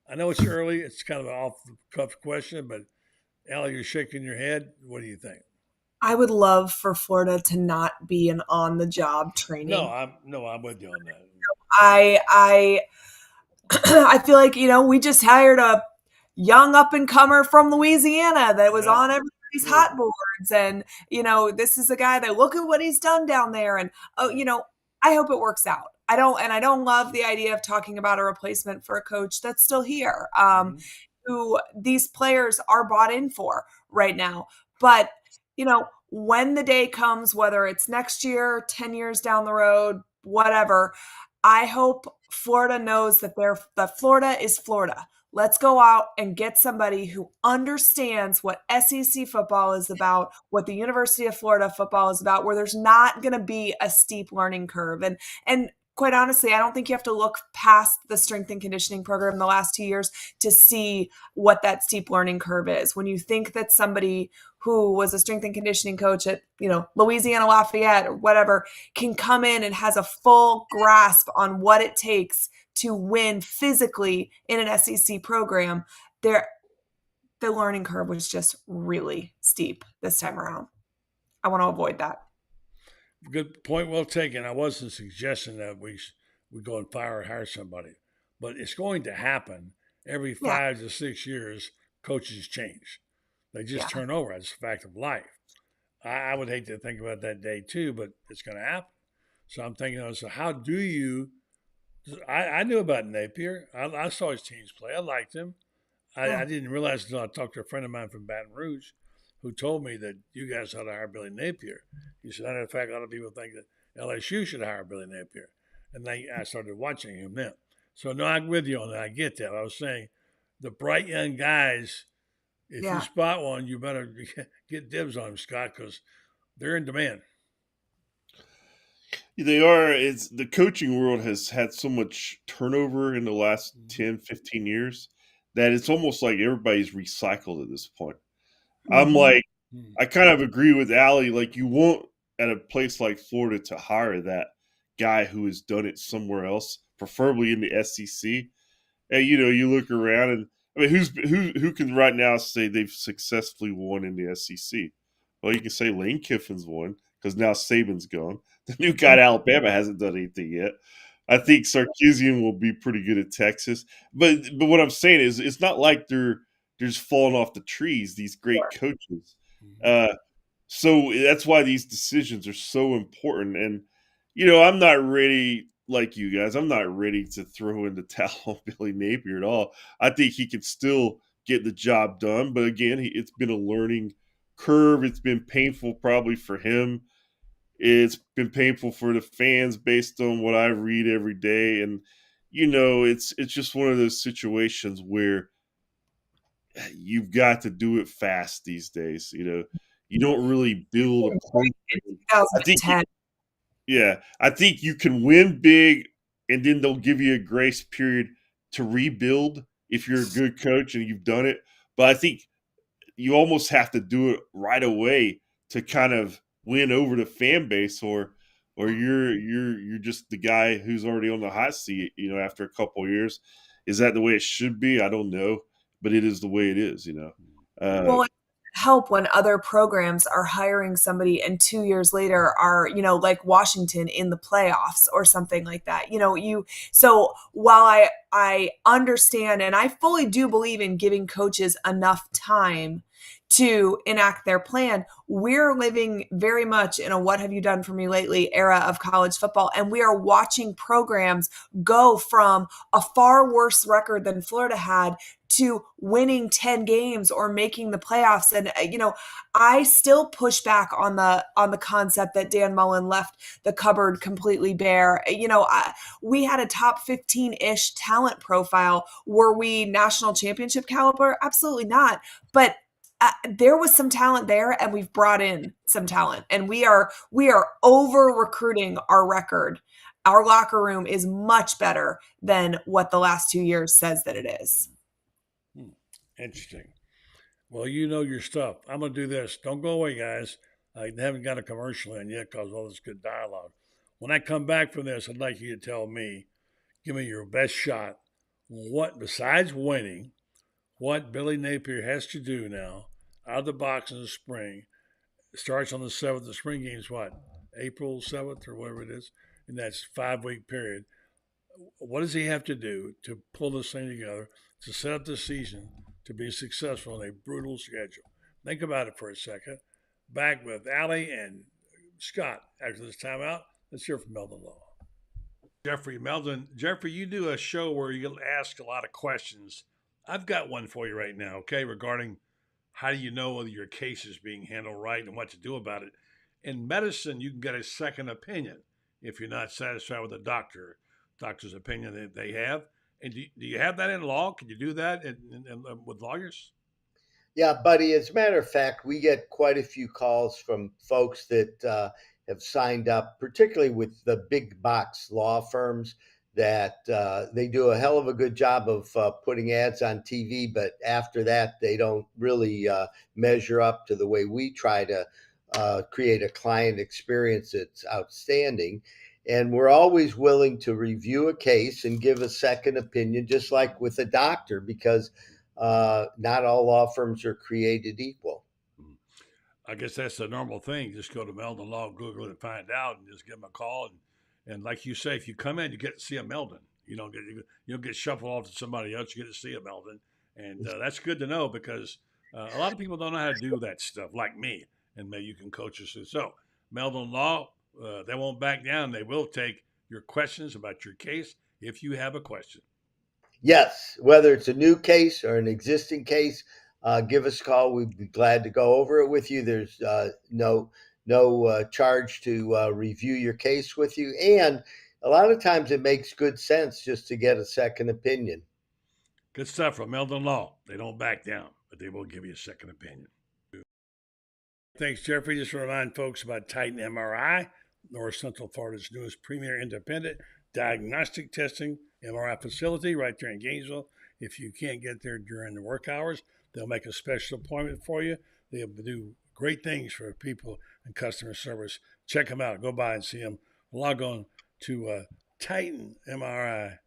I know it's early, it's kind of an off-the-cuff question, but Allie, you're shaking your head. What do you think? I would love for Florida to not be an on-the-job training. No, I'm with you on that. I feel like, we just hired a young up-and-comer from Louisiana that was on everybody's hot boards. And, this is a guy that look at what he's done down there. And, I hope it works out. I don't love the idea of talking about a replacement for a coach that's still here, who these players are bought in for right now. But, when the day comes, whether it's next year, 10 years down the road, whatever, I hope Florida knows that Florida is Florida. Let's go out and get somebody who understands what SEC football is about, what the University of Florida football is about, where there's not going to be a steep learning curve. And quite honestly, I don't think you have to look past the strength and conditioning program the last 2 years to see what that steep learning curve is. When you think that somebody who was a strength and conditioning coach at, Louisiana Lafayette or whatever can come in and has a full grasp on what it takes to win physically in an SEC program, the learning curve was just really steep this time around. I want to avoid that. Good point, well taken. I wasn't suggesting that we go and hire somebody, but it's going to happen every 5 to 6 years. Coaches change; they just turn over. It's a fact of life. I would hate to think about that day too, but it's going to happen. So I'm thinking, so how do you? I knew about Napier. I saw his teams play. I liked him. I didn't realize until I talked to a friend of mine from Baton Rouge, who told me that you guys ought to hire Billy Napier. He said, matter of fact, a lot of people think that LSU should hire Billy Napier. And then I started watching him then. So, no, I'm with you on that. I get that. I was saying the bright young guys, if you spot one, you better get dibs on them, Scott, because they're in demand. They are. The coaching world has had so much turnover in the last 10, 15 years that it's almost like everybody's recycled at this point. I'm like, I kind of agree with Allie. Like, you want at a place like Florida to hire that guy who has done it somewhere else, preferably in the SEC. And you look around, and who can right now say they've successfully won in the SEC? Well, you can say Lane Kiffin's won because now Saban's gone. The new guy at Alabama hasn't done anything yet. I think Sarkisian will be pretty good at Texas. But what I'm saying is, it's not like they're just falling off the trees, these great coaches. So that's why these decisions are so important. And, I'm not ready, like you guys, I'm not ready to throw in the towel on Billy Napier at all. I think he can still get the job done. But again, it's been a learning curve. It's been painful probably for him. It's been painful for the fans based on what I read every day. And, it's just one of those situations where you've got to do it fast these days. You don't really build a plan. I think you can win big, and then they'll give you a grace period to rebuild if you're a good coach and you've done it. But I think you almost have to do it right away to kind of win over the fan base, or you're just the guy who's already on the hot seat, after a couple of years. Is that the way it should be? I don't know, but it is the way it is, Well, it help when other programs are hiring somebody and 2 years later are, like Washington in the playoffs or something like that. So while I understand and I fully do believe in giving coaches enough time to enact their plan, we're living very much in a what have you done for me lately era of college football. And we are watching programs go from a far worse record than Florida had to winning 10 games or making the playoffs. And, I still push back on the concept that Dan Mullen left the cupboard completely bare. We had a top 15-ish talent profile. Were we national championship caliber? Absolutely not. But there was some talent there, and we've brought in some talent, and we are over recruiting our record. Our locker room is much better than what the last 2 years says that it is. Interesting. Well, you know your stuff. I'm going to do this. Don't go away, guys. I haven't got a commercial in yet because of all this good dialogue. When I come back from this, I'd like you to tell me, give me your best shot. What, besides winning, what Billy Napier has to do now, out of the box in the spring. It starts on the 7th. The spring game's what? April 7th or whatever it is. And that's 5-week period. What does he have to do to pull this thing together, to set up the season to be successful in a brutal schedule? Think about it for a second. Back with Allie and Scott after this timeout. Let's hear from Meldon Law. Jeffrey, you do a show where you ask a lot of questions. I've got one for you right now, okay, regarding how do you know whether your case is being handled right and what to do about it. In medicine, you can get a second opinion if you're not satisfied with the doctor's opinion that they have. And do you have that in law? Can you do that with lawyers? Yeah, buddy. As a matter of fact, we get quite a few calls from folks that have signed up, particularly with the big box law firms, that they do a hell of a good job of putting ads on TV, but after that, they don't really measure up to the way we try to create a client experience that's outstanding. And we're always willing to review a case and give a second opinion, just like with a doctor, because not all law firms are created equal. I guess that's the normal thing. Just go to Meldon Law, Google it, and find out, and just give them a call. And like you say, if you come in, you get to see a Meldon. You don't get shuffled off to somebody else. You get to see a Meldon, and that's good to know because a lot of people don't know how to do that stuff, like me. And maybe you can coach us through. So Meldon Law, they won't back down. They will take your questions about your case if you have a question. Yes, whether it's a new case or an existing case, give us a call. We'd be glad to go over it with you. There's no charge to review your case with you. And a lot of times it makes good sense just to get a second opinion. Good stuff from Meldon Law. They don't back down, but they will give you a second opinion. Thanks, Jeffrey. Just to remind folks about Titan MRI, North Central Florida's newest premier independent diagnostic testing MRI facility right there in Gainesville. If you can't get there during the work hours, they'll make a special appointment for you. They'll do great things for people and customer service. Check them out. Go by and see them. Log on to TitanMRI.com.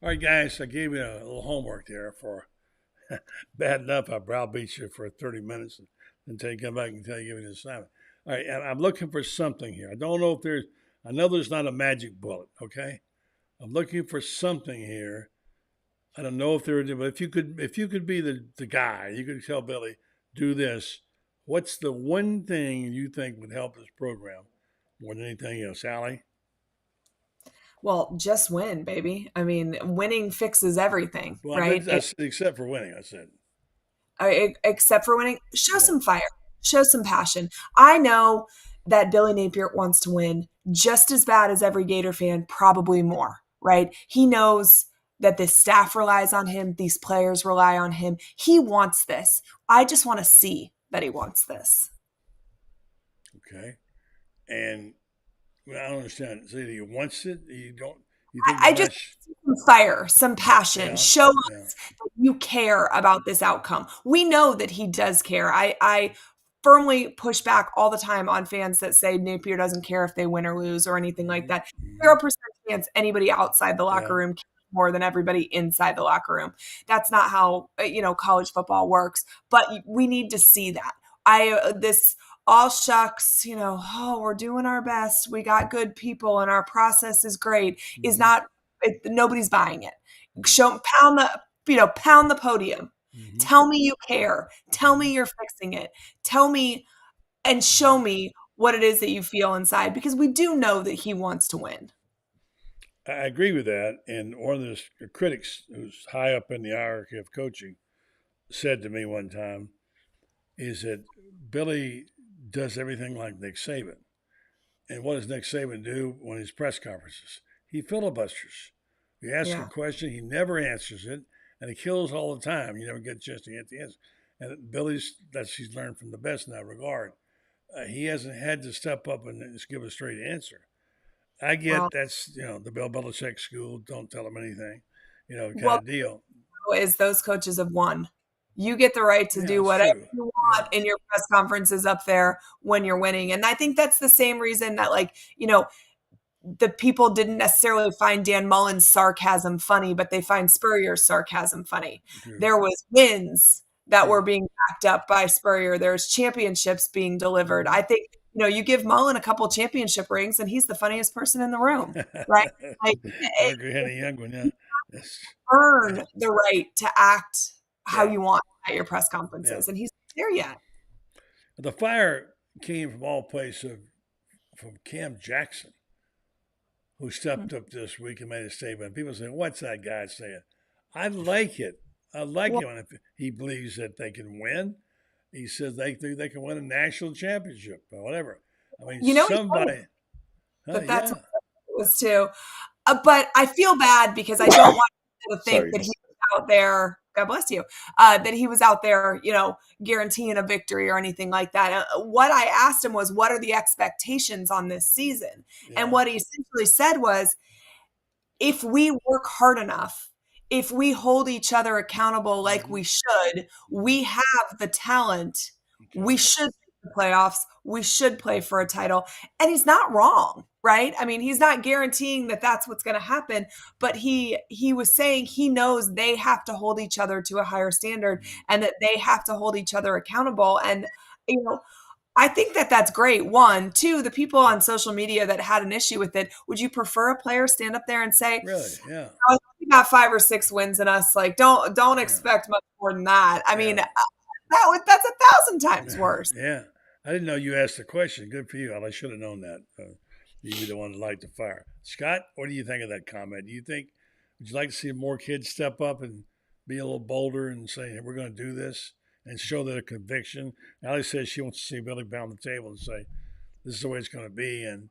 All right, guys, I gave you a little homework there for bad enough. I browbeat you for 30 minutes until you come back and tell you give me an assignment. All right, and I'm looking for something here. I don't know if I know there's not a magic bullet, okay? I'm looking for something here. I don't know if there is, but if you could be the guy, you could tell Billy, do this. What's the one thing you think would help this program more than anything else, Allie? Well, just win, baby. I mean, winning fixes everything, well, right? Except for winning, I said. Except for winning, show some fire, show some passion. I know that Billy Napier wants to win just as bad as every Gator fan, probably more, right? He knows that this staff relies on him. These players rely on him. He wants this. I just want to see that he wants this. Okay. And I don't understand. So he wants it. You think I just some fire, some passion. Show us that you care about this outcome. We know that he does care. I firmly push back all the time on fans that say Napier doesn't care if they win or lose or anything like that. 0% chance anybody outside the locker room cares more than everybody inside the locker room. That's not how college football works. But we need to see that. This all shucks, we're doing our best. We got good people and our process is great. Is not. Nobody's buying it. Pound the podium. Mm-hmm. Tell me you care. Tell me you're fixing it. Tell me and show me what it is that you feel inside, because we do know that he wants to win. I agree with that. And one of the critics who's high up in the hierarchy of coaching said to me one time is that Billy does everything like Nick Saban. And what does Nick Saban do when his press conferences? He filibusters. You ask a question, he never answers it, and he kills all the time. You never get a chance to get the answer. And Billy's, he's learned from the best in that regard. He hasn't had to step up and just give a straight answer. I get that's, the Bill Belichick school, don't tell him anything, kind of deal. Is those coaches have won. You get the right to do whatever you want in your press conferences up there when you're winning. And I think that's the same reason that, the people didn't necessarily find Dan Mullen's sarcasm funny, but they find Spurrier's sarcasm funny. Mm-hmm. There was wins that were being backed up by Spurrier. There's championships being delivered. I think, you give Mullen a couple championship rings and he's the funniest person in the room, right? Earn the right to act how you want at your press conferences. And he's not there yet. The fire came from all places from Cam Jackson, who stepped up this week and made a statement. People say, what's that guy saying? I like it. I like it when he believes that they can win. He says they think they can win a national championship or whatever. I mean, somebody. That's what it was too. But I feel bad because I don't want people to think that he was out there. God bless you. That he was out there, guaranteeing a victory or anything like that. What I asked him was, what are the expectations on this season? Yeah. And what he essentially said was, if we work hard enough, if we hold each other accountable like we should, we have the talent. We should make the playoffs. We should play for a title. And he's not wrong, right? I mean, he's not guaranteeing that that's what's going to happen, but he was saying he knows they have to hold each other to a higher standard and that they have to hold each other accountable. And, I think that that's great. One, two, the people on social media that had an issue with it, would you prefer a player stand up there and say, really? Yeah. We got 5 or 6 wins in us. Don't expect much more than that. I mean, that's 1,000 times worse. Yeah. I didn't know you asked the question. Good for you. I should have known that. You'd be the one to light the fire. Scott, what do you think of that comment? Would you like to see more kids step up and be a little bolder and say, hey, we're going to do this and show their conviction? Allie says she wants to see Billy pound the table and say, this is the way it's going to be. And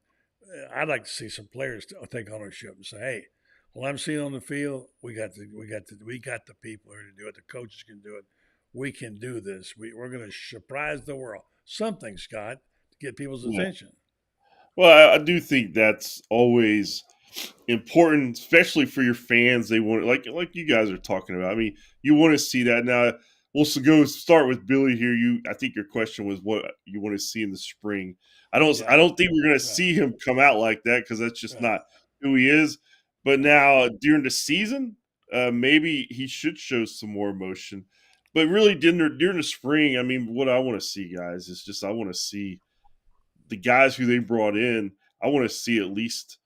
I'd like to see some players take ownership and say, hey, well, I'm seeing on the field, we got the people here to do it. The coaches can do it. We can do this. We're going to surprise the world. Something, Scott, to get people's attention. Well, I do think that's always important, especially for your fans. They want, like you guys are talking about. I mean, you want to see that. Now, we'll go start with Billy here. I think your question was what you want to see in the spring. I don't think we're going to see him come out like that because that's just not who he is. But now during the season, maybe he should show some more emotion. But really, during the spring, I mean, what I want to see, guys, is just I want to see the guys who they brought in. I want to see at least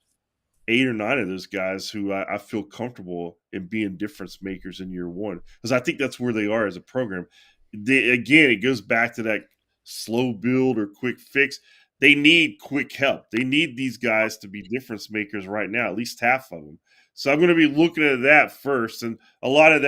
8 or 9 of those guys who I feel comfortable in being difference makers in year one, because I think that's where they are as a program. Again, it goes back to that slow build or quick fix. They need quick help. They need these guys to be difference makers right now, at least half of them. So I'm going to be looking at that first, and a lot of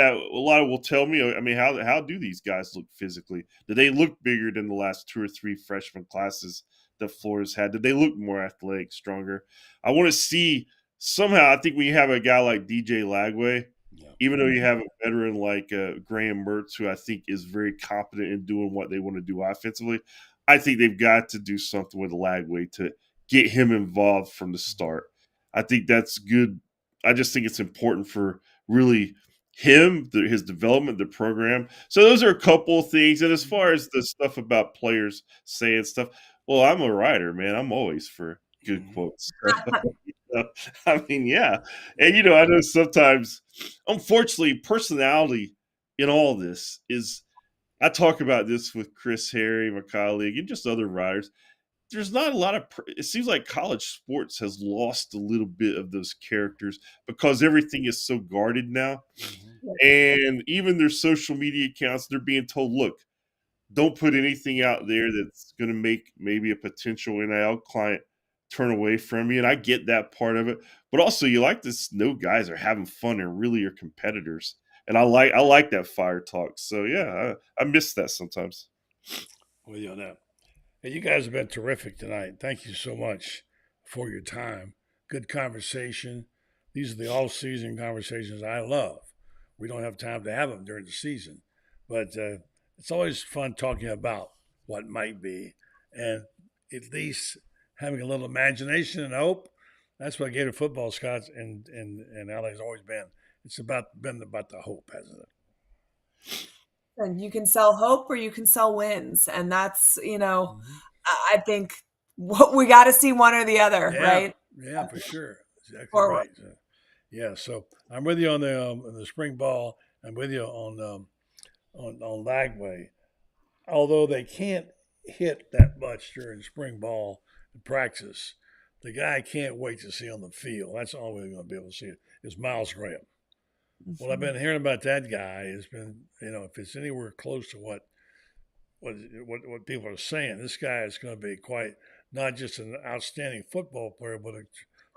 will tell me, I mean, how do these guys look physically? Do they look bigger than the last 2 or 3 freshman classes that Florida's had? Did they look more athletic, stronger? I want to see somehow. I think we have a guy like DJ Lagway, even though you have a veteran like Graham Mertz, who I think is very competent in doing what they want to do offensively. I think they've got to do something with Lagway to get him involved from the start. I think that's good I just think it's important for really him, his development, the program. So those are a couple of things. And as far as the stuff about players saying stuff, well, I'm a writer, man. I'm always for good quotes. I mean, yeah. And, I know sometimes, unfortunately, personality in all this is, I talk about this with Chris Harry, my colleague, and just other writers. There's not a lot of, it seems like college sports has lost a little bit of those characters because everything is so guarded now. And even their social media accounts, they're being told, look, don't put anything out there that's going to make maybe a potential NIL client turn away from you. And I get that part of it. But also, you like to know guys are having fun and really are competitors. And I like that fire talk. So, yeah, I miss that sometimes. With you on that. Hey, you guys have been terrific tonight. Thank you so much for your time. Good conversation. These are the all-season conversations I love. We don't have time to have them during the season. But it's always fun talking about what might be. And at least having a little imagination and hope. That's what Gator football, Scott, and LA has always been. It's been about the hope, hasn't it? And you can sell hope or you can sell wins. And that's, I think we got to see one or the other, right? Yeah, for sure. Exactly right. Yeah, so I'm with you on the spring ball. I'm with you on Lagway. Although they can't hit that much during spring ball and practice, the guy I can't wait to see on the field. That's all we're going to be able to see is Miles Graham. What I've been hearing about that guy has been, if it's anywhere close to what people are saying, this guy is going to be quite not just an outstanding football player, but a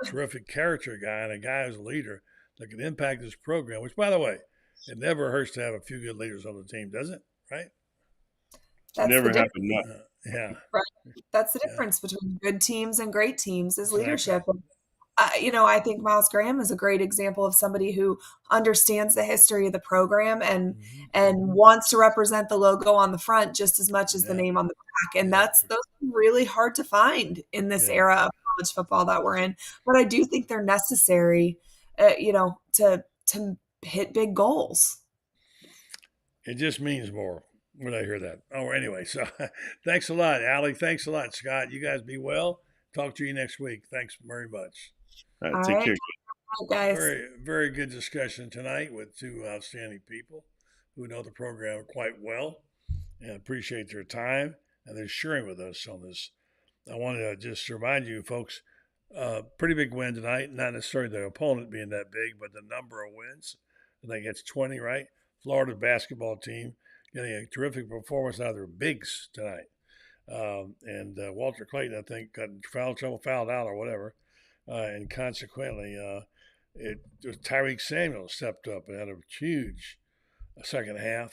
terrific character guy and a guy who's a leader that can impact this program. Which, by the way, it never hurts to have a few good leaders on the team, does it? Right? That's never happened. Yeah. Right. That's the difference between good teams and great teams is leadership. I think Miles Graham is a great example of somebody who understands the history of the program and wants to represent the logo on the front just as much as the name on the back. And those are really hard to find in this era of college football that we're in. But I do think they're necessary, to hit big goals. It just means more when I hear that. Oh, anyway, so thanks a lot, Allie. Thanks a lot, Scott. You guys be well. Talk to you next week. Thanks very much. All right, take care. Guys. Very, very good discussion tonight with two outstanding people who know the program quite well and appreciate their time and their sharing with us on this. I wanted to just remind you, folks, pretty big win tonight. Not necessarily the opponent being that big, but the number of wins. I think it's 20, right? Florida basketball team getting a terrific performance out of their bigs tonight. And Walter Clayton, I think, got fouled out or whatever. And consequently, Tyreek Samuel stepped up and had a huge second half.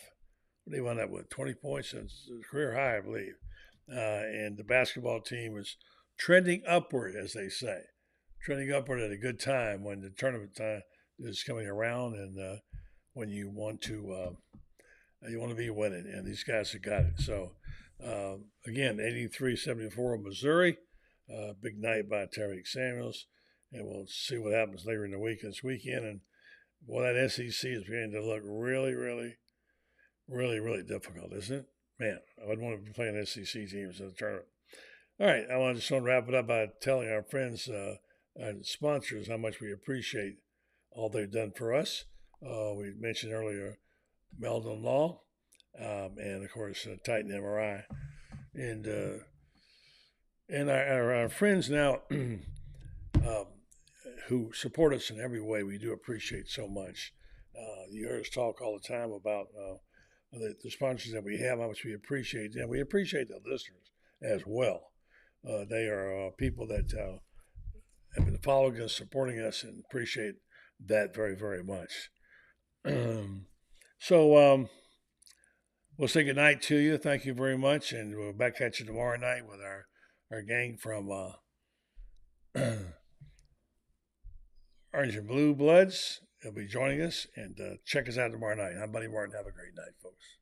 They won that with 20 points. It's a career high, I believe. And the basketball team is trending upward, as they say. Trending upward at a good time when the tournament time is coming around and when you want to be winning. And these guys have got it. So, again, 83-74 Missouri. Big night by Tyreek Samuels. And we'll see what happens later in the week this weekend. And, boy, that SEC is beginning to look really, really, really, really difficult, isn't it? Man, I would want to be playing SEC teams in the tournament. All right, I just want to wrap it up by telling our friends and sponsors how much we appreciate all they've done for us. We mentioned earlier Meldon Law and, of course, Titan MRI. And our friends now who support us in every way, we do appreciate so much. You hear us talk all the time about the sponsors that we have, how much we appreciate them. We appreciate the listeners as well. They are people that have been following us, supporting us, and appreciate that very, very much. So we'll say good night to you. Thank you very much. And we'll back at you tomorrow night with our gang from Orange and Blue Bloods. They'll be joining us. And check us out tomorrow night. I'm Buddy Martin. Have a great night, folks.